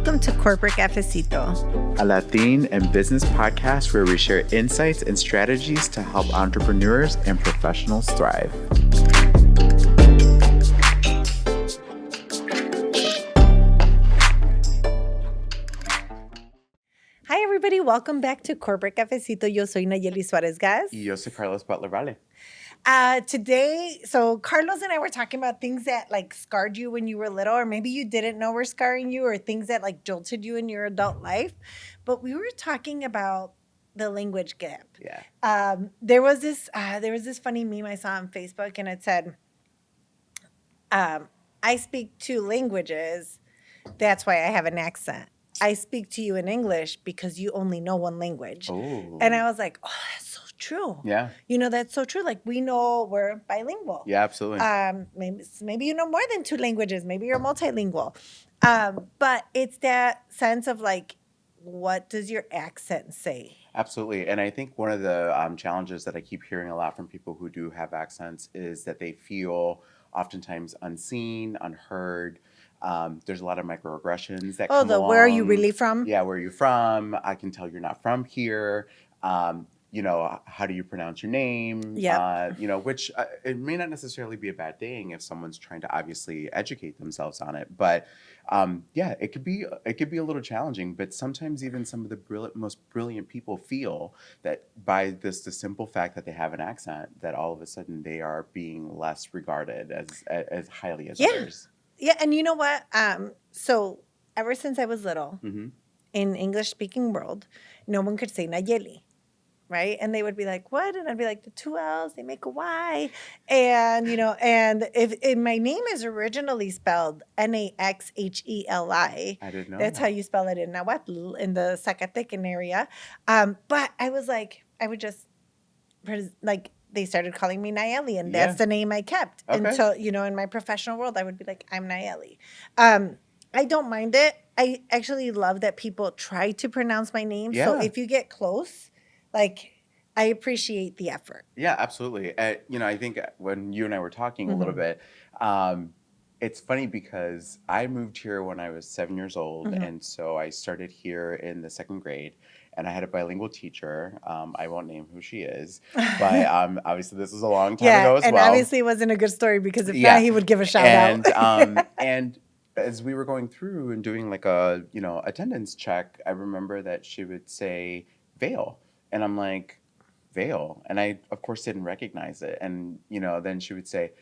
Welcome to Corporate Cafecito, a Latin and business podcast where we share insights and strategies to help entrepreneurs and professionals thrive. Hi, everybody. Welcome back to Corporate Cafecito. Yo soy Nayeli Suarez Gas. Y yo soy Carlos Butler Vale. Today, so Carlos and I were talking about things that like scarred you when you were little, or maybe you didn't know were scarring you, or things that like jolted you in your adult life. But we were talking about the language gap. Yeah. There was this funny meme I saw on Facebook, and it said, "I speak two languages. That's why I have an accent. I speak to you in English because you only know one language." Oh. And I was like, oh, that's so true. Yeah. You know, that's so true. Like, we know we're bilingual. Yeah, absolutely. Maybe you know more than two languages. Maybe you're multilingual. But it's that sense of like, what does your accent say? Absolutely. And I think one of the challenges that I keep hearing a lot from people who do have accents is that they feel oftentimes unseen, unheard. There's a lot of microaggressions that come along. Where are you really from? Yeah, where are you from? I can tell you're not from here. How do you pronounce your name? Yep. Which it may not necessarily be a bad thing if someone's trying to obviously educate themselves on it. But it could be a little challenging. But sometimes even some of the most brilliant people feel that by the simple fact that they have an accent, that all of a sudden they are being less regarded as highly as others. Yeah, and you know what? So ever since I was little, in English-speaking world, no one could say Nayeli, right? And they would be like, what? And I'd be like, the two L's, they make a Y. And, and if my name is originally spelled Naxheli. I didn't know That's that. how you spell it in Nahuatl, in the Zacatecan area. But I was like, they started calling me Nayeli, and that's the name I kept. Okay. Until, in my professional world, I would be like, I'm Nayeli. I don't mind it. I actually love that people try to pronounce my name. Yeah. So if you get close, I appreciate the effort. Yeah, absolutely. I think when you and I were talking a little bit, it's funny because I moved here when I was 7 years old. And so I started here in the second grade. And I had a bilingual teacher. I won't name who she is, but obviously this was a long time ago as well. And obviously it wasn't a good story because if not, he would give a shout out. And as we were going through and doing like a attendance check, I remember that she would say Vale, and I'm like, Vale, and I of course didn't recognize it. And then she would say,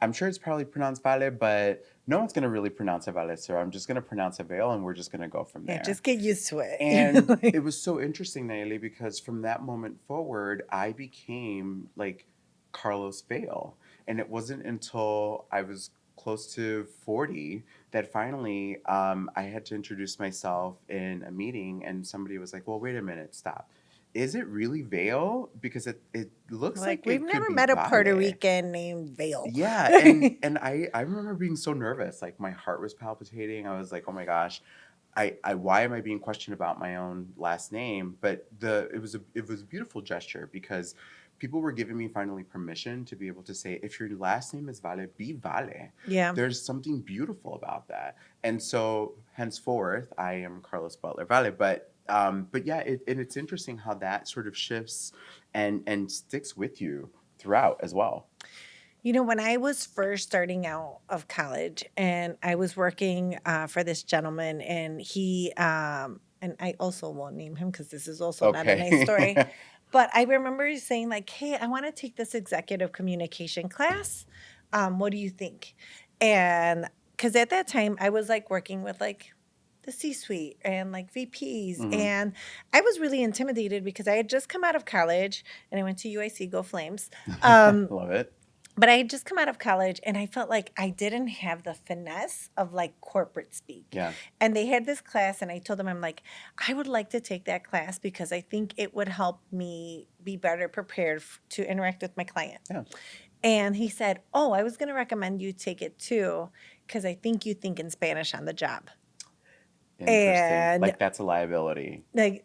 I'm sure it's probably pronounced Vale, but no one's going to really pronounce it Vale, so I'm just going to pronounce it Vale, and we're just going to go from there. Yeah, just get used to it. And it was so interesting, Nayeli, because from that moment forward, I became like Carlos Vale. And it wasn't until I was close to 40 that finally I had to introduce myself in a meeting, and somebody was like, well, wait a minute, stop. Is it really Vale? Because it looks like we've never met a Puerto Rican named Vale. Yeah, and I remember being so nervous. Like my heart was palpitating. I was like, oh my gosh, why am I being questioned about my own last name? But it was a beautiful gesture because people were giving me finally permission to be able to say, if your last name is Vale, be Vale. Yeah. There's something beautiful about that. And so henceforth, I am Carlos Butler Vale. But yeah, it's interesting how that sort of shifts and sticks with you throughout as well. When I was first starting out of college and I was working for this gentleman, and he, and I also won't name him because this is also not a nice story, but I remember saying like, hey, I want to take this executive communication class. What do you think? And because at that time I was like working with like the C-suite and like VPs. And I was really intimidated because I had just come out of college and I went to UIC, go Flames. Love it. But I had just come out of college and I felt like I didn't have the finesse of like corporate speak. Yeah. And they had this class and I told them, I'm like, I would like to take that class because I think it would help me be better prepared to interact with my client. Yeah. And he said, oh, I was going to recommend you take it too because I think you think in Spanish on the job. Interesting. And like that's a liability. Yeah.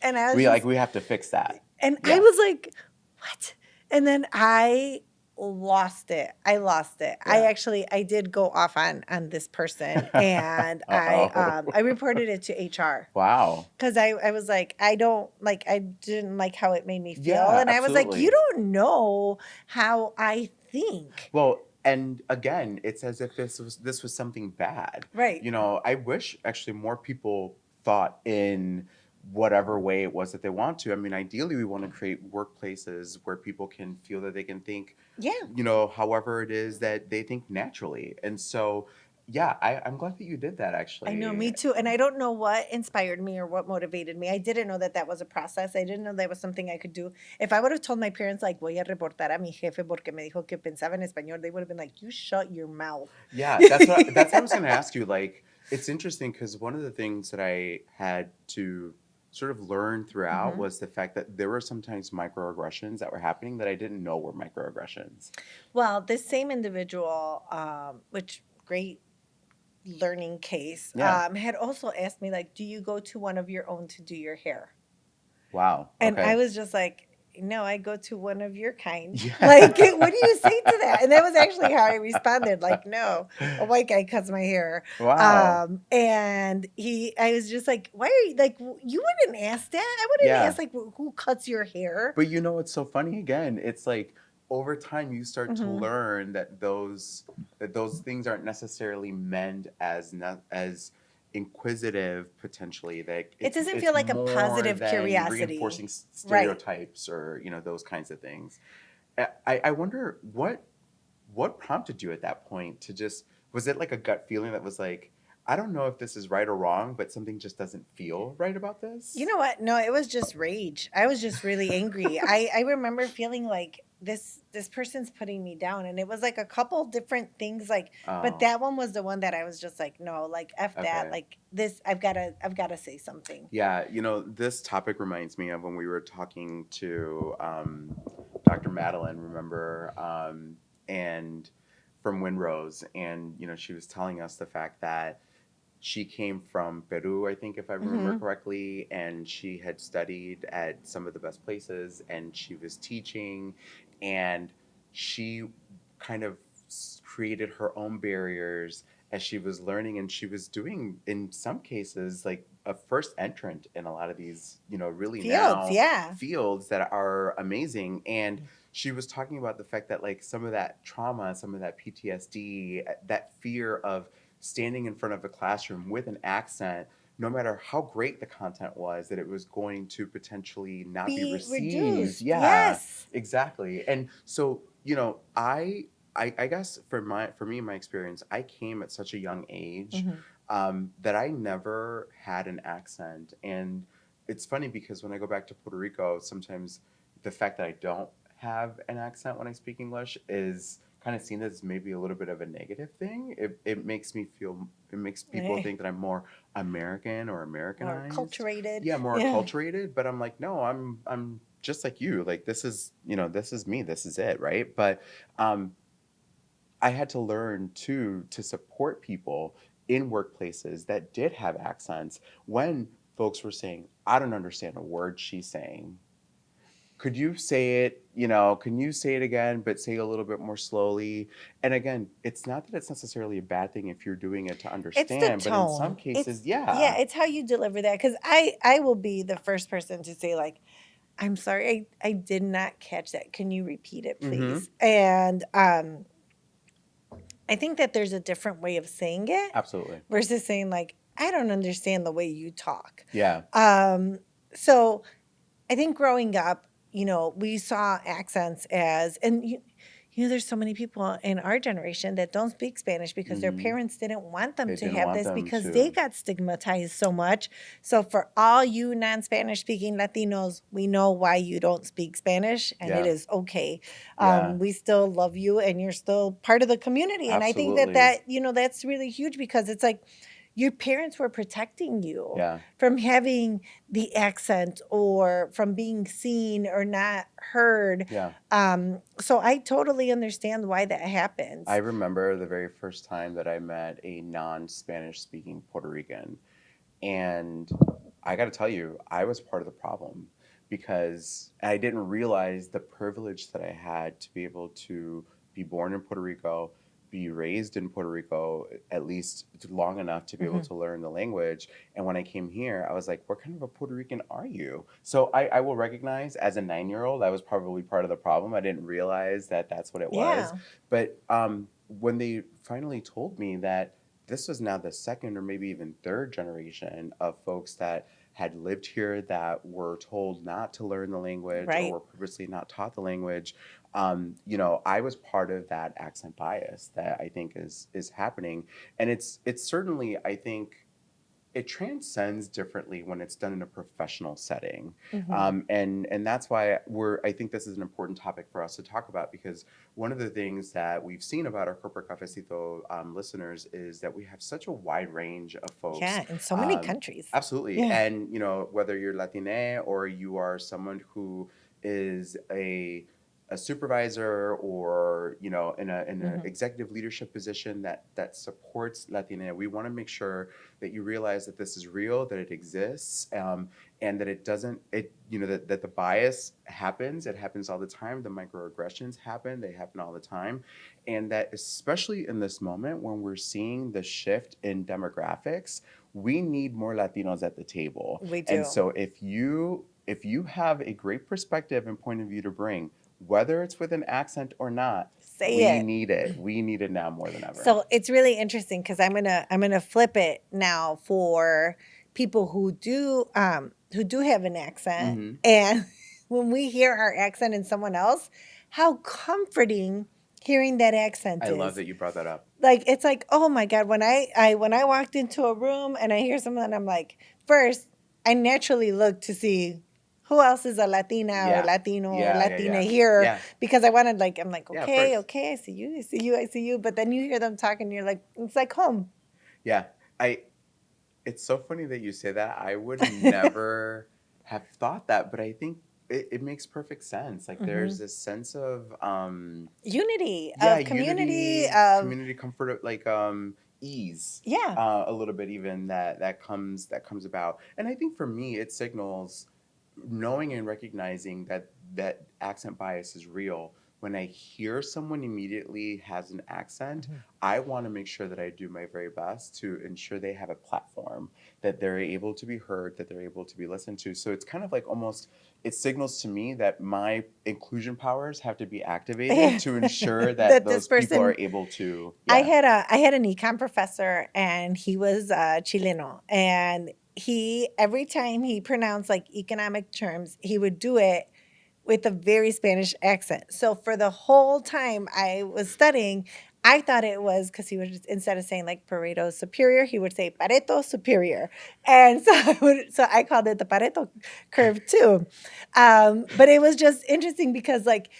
And we have to fix that. And I was like, what? And then I lost it. I lost it. Yeah. I did go off on this person, and Uh-oh. I reported it to HR. Wow. Because I was like, I didn't like how it made me feel. Yeah, And I was like, you absolutely. don't know how I think. Well, and again, it's as if this was something bad. Right. I wish actually more people thought in whatever way it was that they want to. I mean, ideally, we want to create workplaces where people can feel that they can think, Yeah. however it is that they think naturally. And so, yeah, I'm glad that you did that I know, actually. me too. And I don't know what inspired me or what motivated me. I didn't know that that was a process. I didn't know that was something I could do. If I would have told my parents, like, voy a reportar a mi jefe porque me dijo que pensaba en español, they would have been like, you shut your mouth. Yeah, that's what I was going to ask you. Like, it's interesting because one of the things that I had to sort of learn throughout Hmm. was the fact that there were sometimes microaggressions that were happening that I didn't know were microaggressions. Well, this same individual, which great learning case, Yeah. had also asked me, like, do you go to one of your own to do your hair? Wow. And I Okay. was just like, no, I go to one of your kind. Like, what do Yeah. you say to that? And that was actually how I responded. Like, no, a white guy cuts my hair. Wow. I was just like, why are you like, you wouldn't ask that. I wouldn't Yeah. ask like, who cuts your hair? But it's so funny again. It's like over time you start to Hmm. learn that those things aren't necessarily meant as not as inquisitive potentially. Like It it's doesn't it's feel like a more positive than reinforcing curiosity. Right. stereotypes or those kinds of things. I wonder what prompted you at that point to just was it like a gut feeling that was like I don't know if this is right or wrong, but something just doesn't feel right about You this? know what? No, it was just rage. I was just really angry. I remember feeling like this person's putting me down, and it was like a couple different things like, but Oh, that one was the one that I was just like, no, like F that. okay. Like this I've got to say something. Yeah, this topic reminds me of when we were talking to Dr. Madeline, remember, and from Windrose, and she was telling us the fact that she came from Peru, I think, if I remember Mhm. correctly, and she had studied at some of the best places, and she was teaching, and she kind of created her own barriers as she was learning, and she was doing, in some cases, like a first entrant in a lot of these, really Fields, now yeah. fields that are amazing. And she was talking about the fact that, like, some of that trauma, some of that PTSD, that fear of standing in front of a classroom with an accent, no matter how great the content was, that it was going to potentially not be Be received. reduced. Yeah, Yes. exactly. And so, I guess for me, my experience, I came at such a young age Mhm. that I never had an accent. And it's funny because when I go back to Puerto Rico, sometimes the fact that I don't have an accent when I speak English is kind of seen as maybe a little bit of a negative thing. It makes people Eh, think that I'm more American or more Americanized. acculturated. Yeah, more Yeah. acculturated, but I'm like, no, I'm just like you. Like this is me. This is it, right? But um I had to learn too to support people in workplaces that did have accents when folks were saying, I don't understand a word she's saying. Could you say it, can you say it again, but say it a little bit more slowly? And again, it's not that it's necessarily a bad thing if you're doing it to It's the understand, but in some tone. cases, It's yeah, yeah. it's how you deliver that. Because I will be the first person to say like, I'm sorry, I did not catch that. Can you repeat it, Mm-hmm. please? And I think that there's a different way of saying it Absolutely. versus saying like, I don't understand the way you talk. Yeah. Um, so I think growing up, we saw accents as, and there's so many people in our generation that don't speak Spanish because their Mm-hmm. parents didn't want them They to didn't have want this them because they to. got stigmatized so much. So for all you non-Spanish speaking Latinos, we know why you don't speak Spanish, and it Yeah. is okay. Yeah. We still love you, and you're still part of the community. And I think that Absolutely. that's really huge because it's like your parents were protecting you Yeah. from having the accent or from being seen or not heard. Yeah. So I totally understand why that I happens. remember the very first time that I met a non-Spanish speaking Puerto Rican. And I got to tell you, I was part of the problem because I didn't realize the privilege that I had to be able to be born in Puerto Rico, be raised in Puerto Rico, at least long enough to be able Hmm. to learn the language. And when I came here, I was like, what kind of a Puerto Rican are you? So I will recognize as a 9-year-old, I was probably part of the problem. I didn't realize that that's what it was. Yeah. But when they finally told me that this was now the second or maybe even third generation of folks that had lived here that were told not to learn the language or Right. were purposely not taught the language, I was part of that accent bias that I think is happening, and it's certainly, I think, it transcends differently when it's done in a professional setting, Hmm. and that's why I think this is an important topic for us to talk about, because one of the things that we've seen about our Corporate Cafecito listeners is that we have such a wide range of folks. Yeah, in so many um, countries. Absolutely, Yeah. and whether you're Latine or you are someone who is a supervisor, or in a Hmm. executive leadership position that supports Latina, we want to make sure that you realize that this is real, that it exists, and that it doesn't, that the bias happens. It happens all the time. The microaggressions happen. They happen all the time. And that, especially in this moment when we're seeing the shift in demographics, we need more Latinos at the table. We And do. so if you have a great perspective and point of view to bring, whether it's with an accent or not, Say we it. need it. We need it now more than ever. So it's really interesting because I'm gonna flip it now for people who do have an accent, Hmm. and when we hear our accent in someone else, how comforting hearing that accent I love is. that you brought that up. Like it's like, oh my God, when I walked into a room and I hear someone, I'm like, first I naturally look to see who else is a Latina or Yeah. Latino or Yeah, yeah, Latina yeah. here, Yeah. because I'm like, Yeah, of okay, course. okay, I see you, I see you, I see you. But then you hear them talking, you're like, it's like home. Yeah. I It's so funny that you say that. I would never have thought that, but I think it makes perfect sense. Like, there's Hmm. this sense of Unity yeah, of community unity, of community comfort, like ease, yeah. a little bit, even that comes about. And I think for me it signals knowing and recognizing that accent bias is real. When I hear someone immediately has an accent, Mhm. I want to make sure that I do my very best to ensure they have a platform, that they're able to be heard, that they're able to be listened to. So it's kind of like, almost, it signals to me that my inclusion powers have to be activated to ensure that That this those people person are able to, I yeah. had an econ professor, and he was Chileno, and he every time he pronounced like economic terms, he would do it with a very Spanish accent. So for the whole time I was studying, I thought it was because he would just, instead of saying like Pareto superior, he would say Pareto superior, and so I called it the Pareto curve too. But it was just interesting because like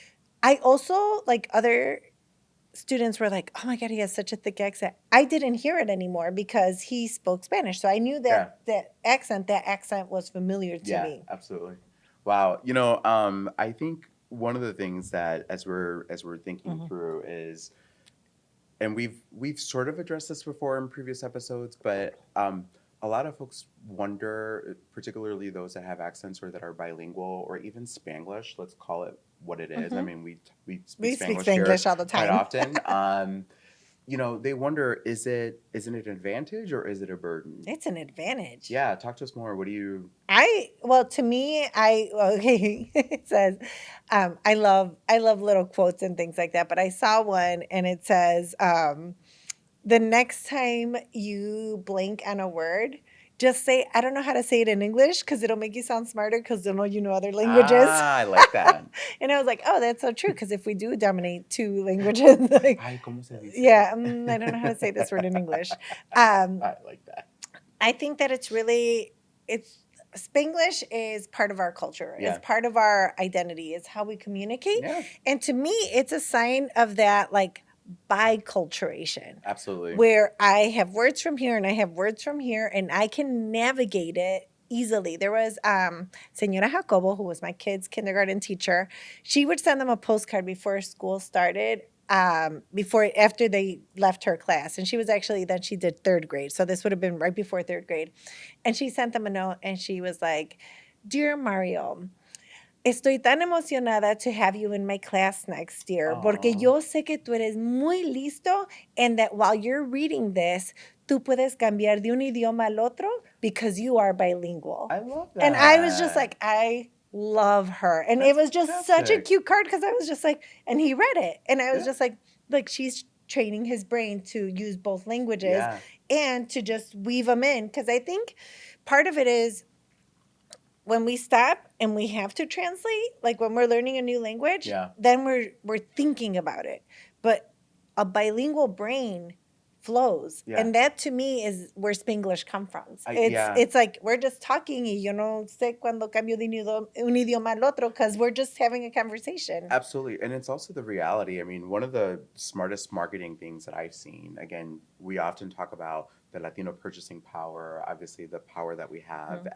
I also like other students were like, "Oh my God, he has such a thick accent." I didn't hear it anymore because he spoke Spanish. So I knew Yeah. that accent was familiar to Yeah, me. absolutely. Wow. I think one of the things that, as we're thinking Mhm. through, is, and we've sort of addressed this before in previous episodes, but a lot of folks wonder, particularly those that have accents or that are bilingual or even Spanglish. Let's call it what it is. I Mhm. mean, we speak We speak Spanglish here Spanglish all the quite time. often. They wonder, isn't it an advantage or is it a burden? It's an advantage. Yeah, talk to us more. What do you? Well, to me, okay, it says, I love little quotes and things like that, but I saw one and it says, the next time you blank on a word, just say, I don't know how to say it in English because it'll make you sound smarter because they'll know you know other languages. Ah, I like that. And I was like, oh, that's so true. Because if we do dominate two languages, like, Ay, ¿cómo se dice? yeah, I don't know how to say this word in English. Um, I like that. I think that it's Spanglish is part of our culture. It's Yeah. part of our identity. It's how we communicate. Yeah, And to me, it's a sign of that like biculturation, absolutely. where I have words from here and I have words from here and I can navigate it easily. There was Senora Jacobo, who was my kids' kindergarten teacher. She would send them a postcard before school started, before after they left her class. And she was actually then she did third grade. So this would have been right before third grade. And she sent them a note and she was like, "Dear Mario, Estoy tan emocionada to have you in my class next year, porque Oh, yo sé que tú eres muy listo, and that while you're reading this, tú puedes cambiar de un idioma al otro because you are bilingual. I love And I was just that. like, I love her. And it That's was just such a fantastic. cute card because I was just like, and he read it. And I was Yeah. just like she's training his brain to use both languages Yeah. and to just weave them in. Because I think part of it is when we stop and we have to translate, like when we're learning a new language, Yeah. then we're thinking about it. But a bilingual brain flows, Yeah. and that to me is where Spanglish comes from. It's Yeah. it's like we're just talking, y yo no sé cuando cambio de un idioma al otro because we're just having a conversation. Absolutely. And it's also the reality. I mean, one of the smartest marketing things that I've seen, again, we often talk about the Latino purchasing power, obviously the power that we have Mhm.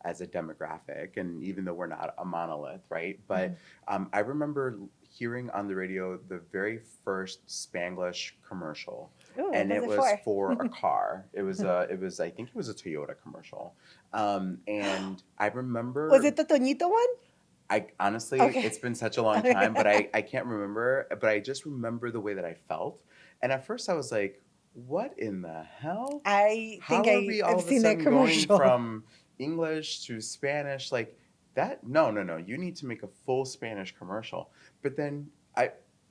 as a demographic, and even though we're not a monolith, right? But Mhm. I remember hearing on the radio the very first Spanglish commercial, Ooh, what and was it it was for? for a car. It was I think it was a Toyota commercial, and I Was remember it the Toñito one? I honestly, Okay. it's been such a long time, but I can't remember. But I just remember the way that I felt. And at first, I was like, "What in the hell? I think How are we all I've of a seen that sudden going commercial. from English to Spanish like that? No, no, no. You need to make a full Spanish commercial." But then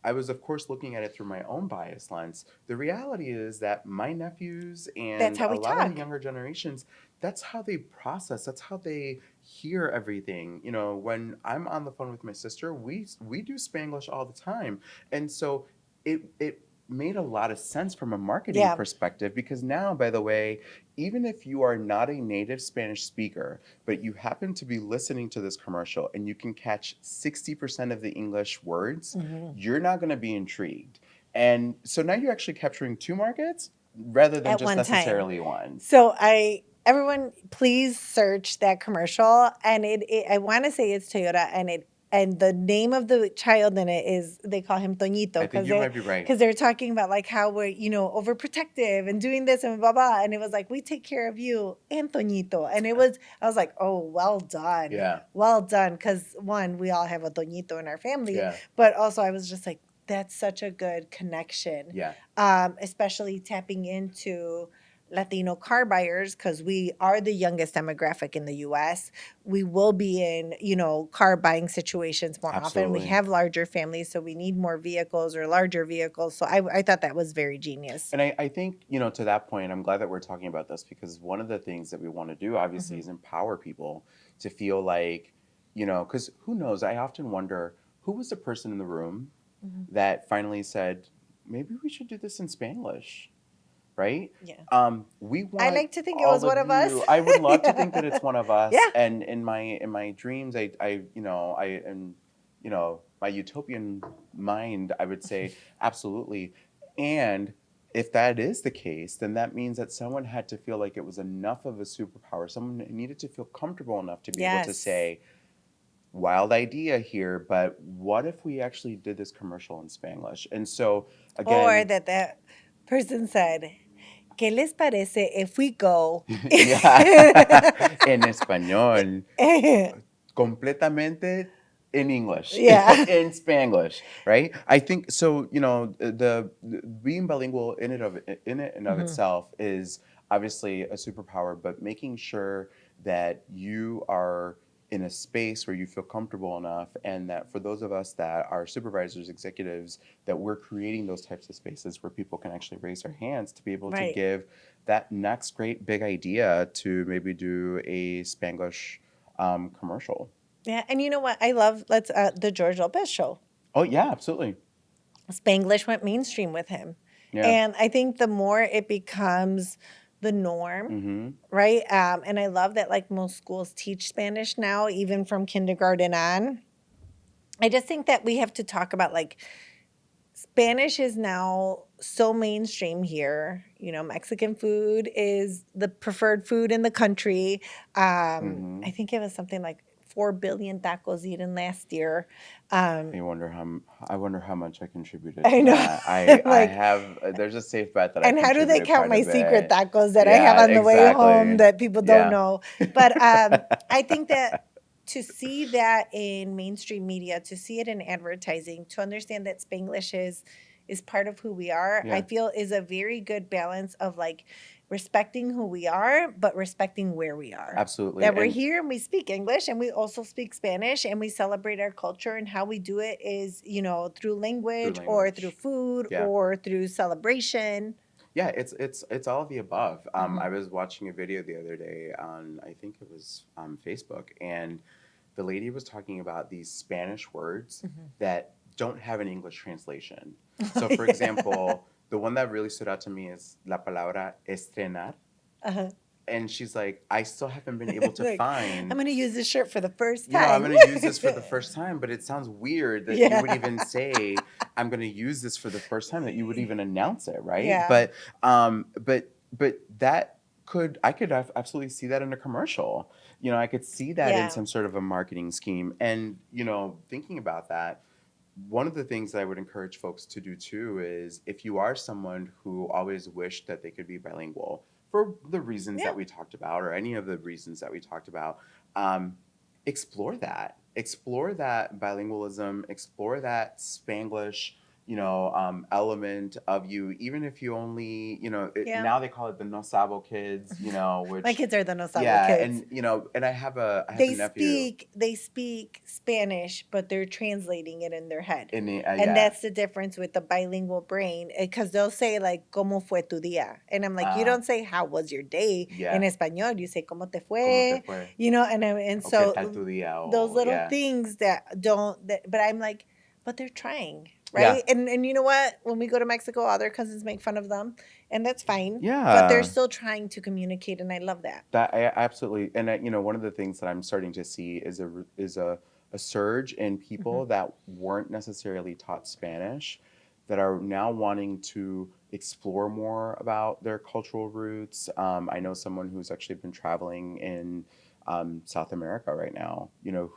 I was of course looking at it through my own bias lens. The reality is that my nephews That's and how a we lot of the talk. younger generations, that's how they process, that's how they hear everything. You know, when I'm on the phone with my sister, we do Spanglish all the time. And so it made a lot of sense from a marketing Yeah. perspective because now, by the way, even if you are not a native Spanish speaker, but you happen to be listening to this commercial and you can catch 60% of the English words, Mhm. you're not going to be intrigued. And so now you're actually capturing two markets rather than At just one time. necessarily one. So everyone please search that commercial, and I want to say it's Toyota, and the name of the child in it is, they call him Toñito I think because you might be right. they're talking about like how we're, overprotective and doing this and blah blah, and it was like, we take care of you and Toñito, and I was like, oh, Yeah. well done, because one, we all have a Toñito in our family, Yeah. but also I was just like, that's such a good connection, Yeah. especially tapping into Latino car buyers because we are the youngest demographic in the US. We will be in, car buying situations more often. We Absolutely. have larger families, so we need more vehicles or larger vehicles. So I thought that was very genius. And I think, to that point, I'm glad that we're talking about this because one of the things that we want to do, obviously, Mhm. is empower people to feel like, because who knows? I often wonder who was the person in the room Mhm. that finally said, maybe we should do this in Spanglish, right? Yeah. We I want like to think it was all one of of us. you. I would love to think that Yeah. it's one of us. Yeah. And in my dreams, I and my utopian mind, I would say absolutely. And if that is the case, then that means that someone had to feel like it was enough of a superpower. Someone needed to feel comfortable enough to be able to Yes. say, wild idea here, but what if we actually did this commercial in Spanglish? And so, Or again, that person said, ¿Qué les parece if we go? yeah, en español, completamente in English, Yeah. in Spanglish, right? I think so. The being bilingual in it and of Mhm. itself is obviously a superpower, but making sure that you are in a space where you feel comfortable enough, and that for those of us that are supervisors, executives, that we're creating those types of spaces where people can actually raise their hands to be able to Right. give that next great big idea to maybe do a Spanglish commercial. Yeah, and you know what? I love the George Lopez show. Oh yeah, absolutely. Spanglish went mainstream with him. Yeah. And I think the more it becomes the norm, Mm-hmm. right? And I love that like most schools teach Spanish now, even from kindergarten on. I just think that we have to talk about like Spanish is now so mainstream here. Mexican food is the preferred food in the country. Mm-hmm. I think it was something like 4 billion tacos eaten last year. I Um, wonder how I wonder how much I contributed I to know. that. I Like, have there's a safe bet that I and how do they contributed count quite a my secret bit. tacos that I have Yeah, on the way home exactly. that people don't Yeah. know? But I think that to see that in mainstream media, to see it in advertising, to understand that Spanglish is part of who we are, I Yeah, feel is a very good balance of like respecting who we are, but respecting where we are. absolutely. That we're And here and we speak English and we also speak Spanish and we celebrate our culture, and how we do it is, through through language or through language. food Yeah. or through celebration. Yeah, it's all of the above. I Hmm. was watching a video the other day on, I think it was Facebook, and the lady was talking about these Spanish words Hmm. that don't have an English translation. So, for Yeah. example, the one that really stood out to me is la palabra estrenar, Uh-huh. and she's like, I still haven't been able to Like, I'm find, going to use this shirt for the first I'm time. going to use this for the first time, but it sounds weird that you would even Yeah. say, I'm going to use this for the first time, that you would even announce it, right? Yeah. But that I could absolutely see that in a commercial. I could see that in Yeah. some sort of a marketing scheme. And, thinking about that, one of the things that I would encourage folks to do too is, if you are someone who always wished that they could be bilingual for the reasons that Yeah. we talked about, or any of the reasons that we talked about, um, explore that. Explore that bilingualism, explore that Spanglish, element of you, even if you only, Yeah. now they call it the no sabo kids, My which, kids are the no sabo yeah, kids. and I have a They nephew speak Spanish, but they're translating it in their head. in the, And yeah, that's the difference with the bilingual brain, because they'll say like "cómo fue tu día?" And I'm like, you uh, don't say "how was your day" in yeah. español, you say "cómo te ¿Cómo te fue?" fue? And ¿O qué so tal tu día? those O little yeah. things that don't that, but I'm like, but they're trying, Yeah. right? And you know what? When we go to Mexico, other cousins make fun of them, and that's fine. But they're Yeah. still trying to communicate, and I love that. That I absolutely, and one of the things that I'm starting to see is a surge in Hmm. people that weren't necessarily taught Spanish, that are now wanting to explore more about their cultural roots. I know someone who's actually been traveling in South America right now,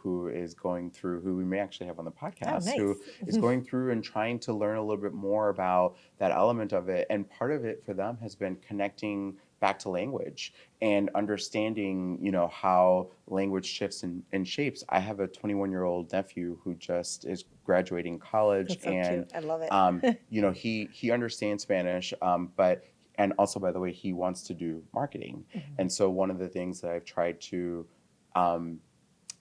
who is going through, who we may actually have on the Oh, podcast, nice. who is going through and trying to learn a little bit more about that element of it. And part of it for them has been connecting back to language and understanding, how language shifts and shapes. I have a 21-year-old nephew who just is graduating college, That's so and cute. I love it. he understands Spanish, but and also, by the way, he wants to do marketing. Mhm. And so one of the things that I've tried to um,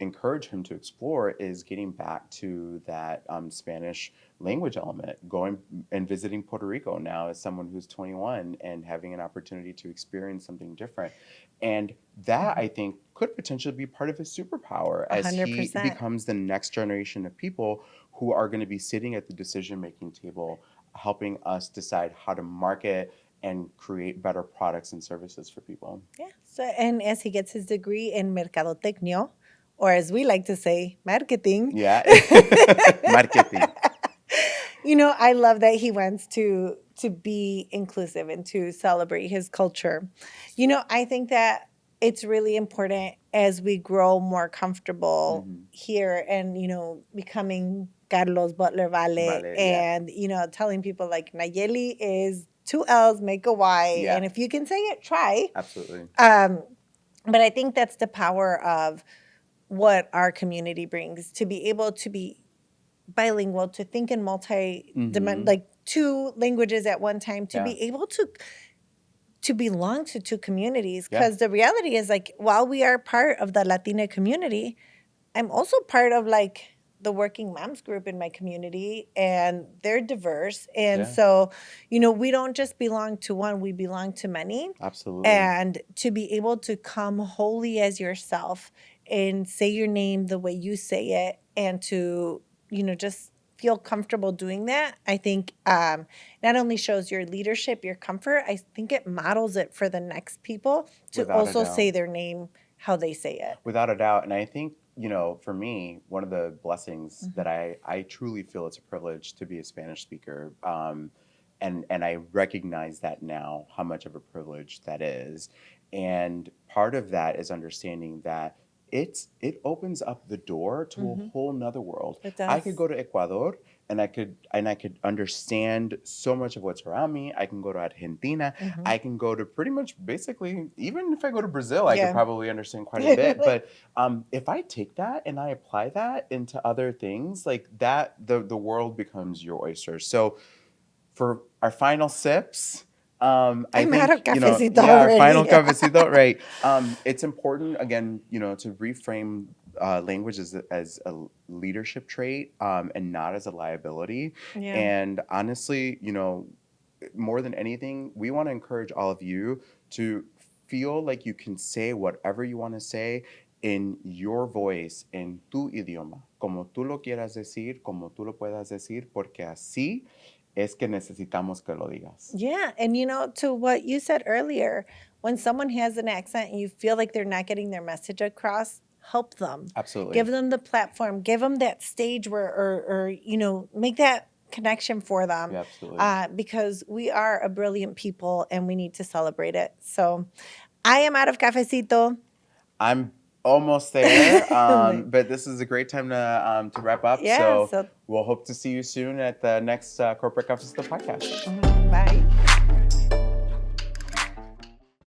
encourage him to explore is getting back to that Spanish language element, going and visiting Puerto Rico now as someone who's 21 and having an opportunity to experience something different. And that, Mhm. I think, could potentially be part of his superpower A as hundred he percent. becomes the next generation of people who are going to be sitting at the decision making table, helping us decide how to market and create better products and services for people. Yeah. So, and as he gets his degree in mercadotecnia, or as we like to say, marketing, Yeah. Marketing. I love that he wants to be inclusive and to celebrate his culture. I think that it's really important as we grow more comfortable Hmm. here and becoming Carlos Butler Vale, Vale, yeah. and telling people like Nayeli is two L's make a Y, Yeah, and if you can say it, try. absolutely. Um, but I think that's the power of what our community brings, to be able to be bilingual, to think in Hmm. like two languages at one time, to Yeah, be able to belong to two communities. yeah, Because the reality is, like, while we are part of the Latina community, I'm also part of like the working moms group in my community, and they're diverse. And yeah, so, we don't just belong to one, we belong to many. absolutely. And to be able to come wholly as yourself and say your name the way you say it, and to, just feel comfortable doing that, I think not only shows your leadership, your comfort, I think it models it for the next people to Without a also say doubt. their name how they say it. Without a doubt. And I think, for me, one of the blessings that Mhm. I truly feel it's a privilege to be a Spanish speaker. And I recognize that now, how much of a privilege that is. And part of that is understanding that it opens up the door to a Mhm. whole nother world. It I could does. go to Ecuador and I could understand so much of what's around me. I can go to Argentina. Mhm. I can go to pretty much basically, even if I go to Brazil, I could Yeah. probably understand quite a bit. But if I take that and I apply that into other things, like that, the world becomes your oyster. So for our final sips, I I'm out of think, cafecito yeah, our final already. cafecito, right? It's important, again, to reframe language as a leadership trait, and not as a liability. Yeah. And honestly, more than anything, we want to encourage all of you to feel like you can say whatever you want to say in your voice, en tu idioma, como tú lo quieras decir, como tú lo puedas decir, porque así es que necesitamos que lo digas. Yeah. And to what you said earlier, when someone has an accent and you feel like they're not getting their message across, help them. Give Absolutely. them the platform, give them that stage where, or make that connection for them. Yeah, absolutely. Because we are a brilliant people and we need to celebrate it. So I am out of cafecito. I'm almost there, but this is a great time to wrap up. Yeah. So So we'll hope to see you soon at the next Corporate Cafecito podcast. bye.